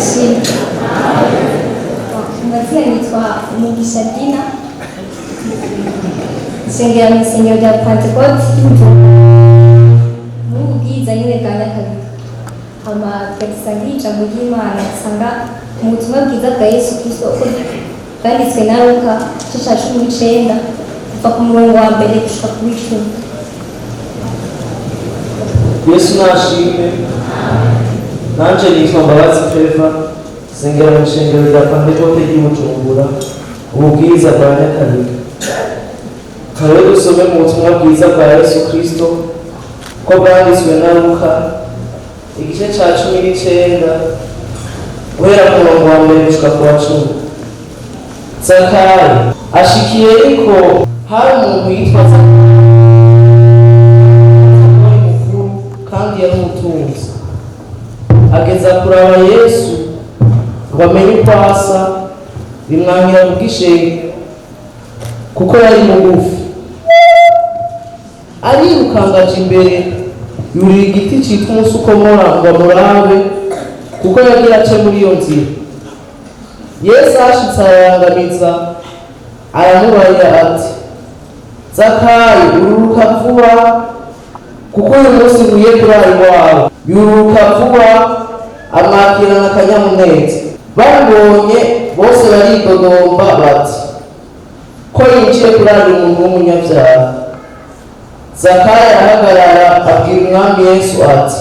ashimwe. Amazina yitwa Mugisha Dina, nsengera mu isengero rya Pentecote muri ubwiza nyine bwa Nyakabiga. Tugasanga ijambo ry'Imana usanga mu butumwa bwiza bwa Yesu Kristo bwanditswe na Luka igice cya 19 kuva ku murongo wa mbere gushika ku 10. Yesu nashimwe. Nanje nitwa Mbabazi Feva, nsengera mu ishengero rya Pentecote ry'Ubujumbura, ubwiza bwa Nyakabiga. Kare dusome mu butumwa bwiza bwa Yesu Kristo ko bwanditswe na Luka igice cya 19 guhera ku murongo wa mbere gushika ku wa 10. Zakayo ashikiye ariko hari umuntu yitwa Zakayo mukuru kandi yari umutunzi. Ageza kuraba Yesu ngo amenye uko asa, bimwangira mu bw'ishenge kuko yari mugufi. Arirukangaje imbere yurira igiti cyitwa umusukomora ngo amurabe kuko yagira ace muri iyo nzira. Yesu ashitse arayangamiza aramubarira ati, Zakayo ururuka vuba kuko uyu munsi ugiye kurara iwawe. Yuruka vuba amwakirana akanyamuneza. Babonye bose baridodomba bati, ko yinjiye kurara umuntu w'umunyabyaha. Zakayo arahagarara abwira umwami Yesu ati,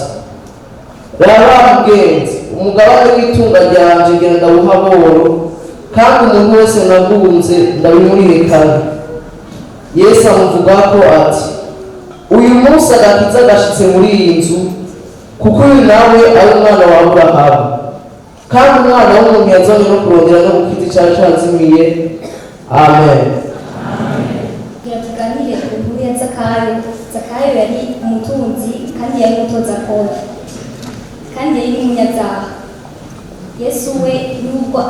raba mugenzi, umugabane w'itunga ryanje genda ndawuha boro, kandi umuntu wese nagunze ndabimurihekana. Yesu amuvugako ati, uyu munsi agakiza gashitse muri iyi nzu, kuko uyu nawe ari umwana wa Aburahamu, kandi umwana w'umuntu yazanye no kurondera no gukita icyari cyazimiye. Amen. Tuganire ku nkuru ya Zakayo. Zakayo yari umutunzi kandi yari umutoza kode, kandi yari umunyabyaha. Yesu we nubwo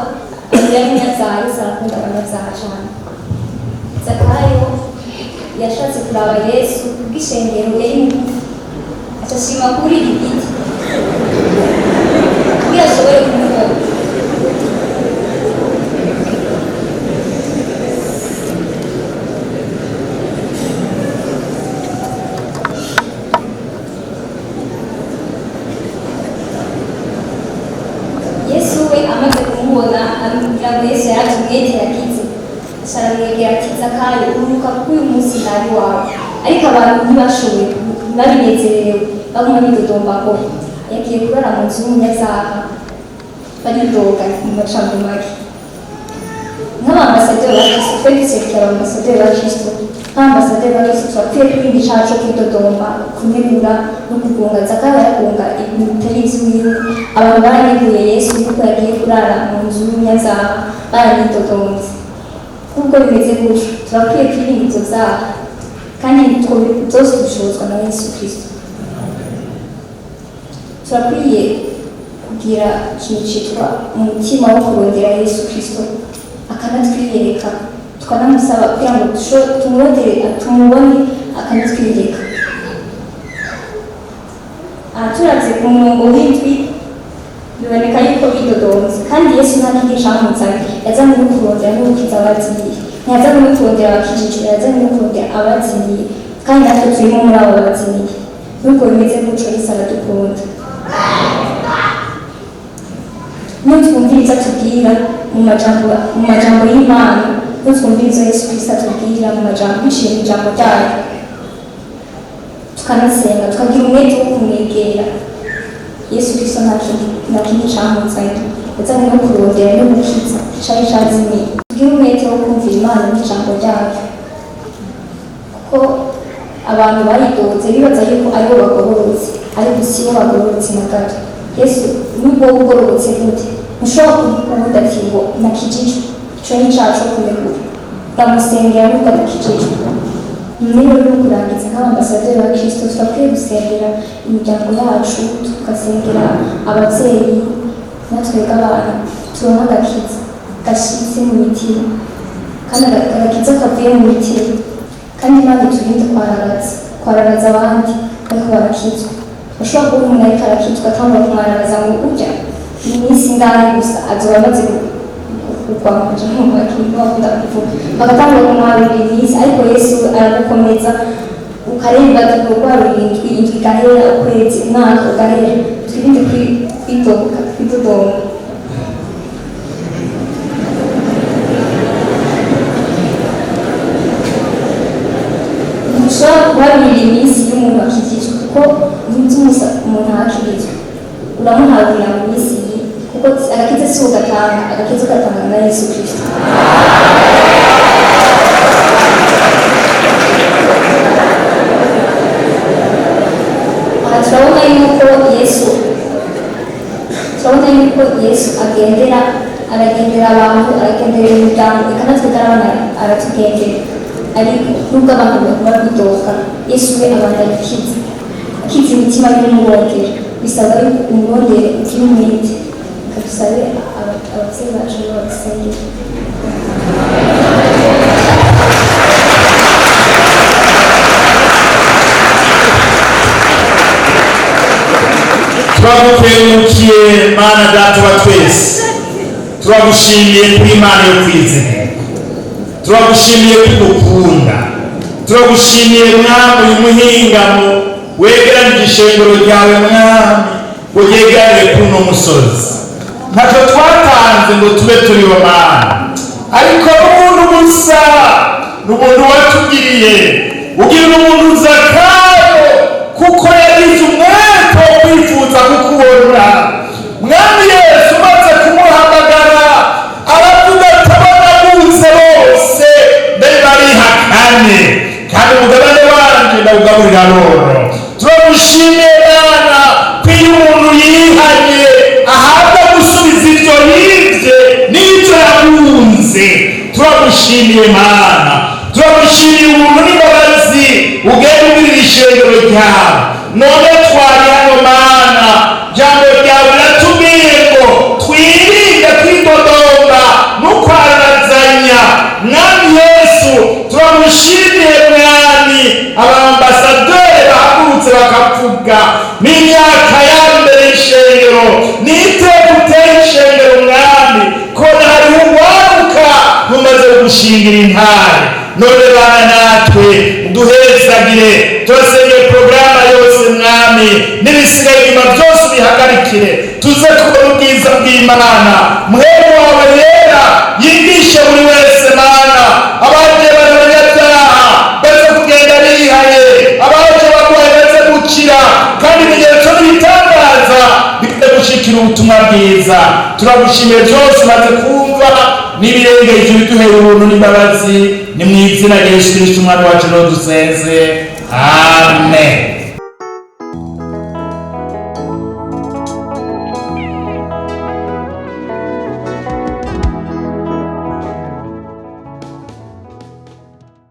yari umunyabyaha, Yesu arakunda abanyabyaha cyane. Zakayo yashatse kuraba Yesu kubw'ishengero yari mugufi, acashima kuri iki giti kuko yashoboye kumubona. Yesu we amaze kumubona amubwira ngo Yesu yaraje umwete yakize, aramwegera ati, Zakayo ururuka kuko uyu munsi ntari wawe. Ariko abantu ntibashoboye, babinezerewe, baguma bidodomba ngo yagiye kurara mu nzu y'umunyabyaha, baridoga mu macambo make. Nk'abambasaderi ba Kristo, twe dusekera abambasaderi ba Kristo. Nk'abambasaderi ba Kristo turakwiye kwirinda icyaha cyo kwidodomba, kunegura no kugunga. Zakayo aragunga ibintu bitari iby'iwe. Abantu baraneguye Yesu kuko yagiye kurara mu nzu y'umunyabyaha, baranidodombye. Kuko bimeze gutyo, turakwiye kwirinda ibyo byaha, kandi byose bishobozwa na Yesu Kristo. Turakwiye kugira ikintu cyitwa umutima wo kurondera Yesu Kristo, akanatwiyereka, tukanamusaba kugira ngo tumurondere, tumubone, akanatwiyereka. Turavye ku murongo w'indwi biboneka yuko bidodomvye, kandi Yesu nta kindi camuzanye, yazanye no kurondera no gukiza abazimiye. Ntiyazanye no kurondera abakijijwe, yazanye no kurondera abazimiye, kandi natwe turimo muri abo bazimiye. Nuko bimeze gutyo Yesu aradukunda. Nutwumviriza atubwira mu majambo y'Imana, nutwumviriza Yesu Kristo atubwira mu majambo biciye mu ijambo ryayo, tukanasenga, tukagira umwete wo kumwegera. Yesu Kristo nta kindi camuzanye, yazanye no kurondera no gukiza icari cazimiye. Tugire umwete wo kumvira Imana n'ijambo ryayo, kuko abantu baridoze bibaza yuko aribo bagororotse, ariko si bo bagororotse na gato. Yesu nubwo ugororotse gute, ntushobora kuvuga ati ngo nakijijwe, ico ni icaha co kunegura. Uramusengera nubwo adakijijwe. Niba uri kurangiza nk'abambasaderi ba Kristo, turakwiye gusengera imiryango yacu, tugasengera ababyeyi, natwebwe abana turonka agakiza gashitse mu mitima, kandi agakiza kavuye mu mitima. Kandi Imana iturinde kwararaza abandi ariko barakizwa. Ushobora kuba umuntu ariko arakizwa atangura kumwararaza ngo urya iminsi ingahe gusa azoba amaze kukwamaja bakunda kuvuga bagatangura kumwarurira iminsi ariko Yesu aragukomeza ukarenga kurwarura indwi igahera ukwezi umwaka ugahera twirinde kwidodoma ushobora kubarurira iminsi y'umuntu akikijwe kuko ntibyumusa umuntu akikijwe uramuharurira mu minsi ye kuko agakiza si ugatanga agakiza ugatanga na Yesu Kristo. Aha turabona yuko Yesu aragendera abantu aragendera imiryango eka natwe turabona aratugendera ariko nubwo abantu bakora bidoka Yesu we abandanya akiza imitima y'umurondera bisaba yuko umurondere ukiri umwete kadusabe ababyeyi bacu babasengera. turagukengurukiye Mana data wa twese, turagushimiye kuri Imana yo kwizera, turagushimiye kugukunda, turagushimiye mwami uyu muhingamo wegeranije ishengero ryawe mwami ngo ryegerane kuno musozi. Ntacyo twatanze ngo tube turiho Mana, ariko n'umuntu gusa n'umuntu watugiriye ugira n'umuntu Zakayo kuko yagize umwete wo kwifuza kukubona mwami Yesu. Umaze kumuhamagara aravuga ati abanaguze bose mbere barihakane kandi umugabane wanje ndawugaburira roro. turagushimiye Mana ko iyo umuntu yihanye ahabwa gusubiza ibyo yibye n'ibyo yahunze. turagushimiye Mana, turagushimiye umuntu n'imbabazi ugenda ugirira ishengero ryawe. none twari hano Mana, jambo ryawe riratubwiye ngo twirinde kwidodomba n'ukwarazanya. mwami Yesu turagushimiye mwami abambasaderi bahagurutse bakavuga n'imyaka ya mbere y'ishengero n'iteka uteye ishengero mwami ko hariho uwaruka rumaze gushingira intare. none Bana natwe duhezagire, turasengeye porogaramu yose mwami n'ibisigaye inyuma byose bihagarikire tuze kubona ubwiza bw'Imana. muhemu wawe yera yigishe buri wese Mana, abaje bari abanyabyaha baze kugenda bihaye, abaje barwaye baze gukira kandi ibimenyetso n'ibitangaza bize gushikira ubutumwa bwiza. turagushimiye byose umaze kumva n'ibirengeje biduhera ubuntu n'imbabazi. ni mu izina rya Yesu Kristo umwana wacu niho dusenze, amen.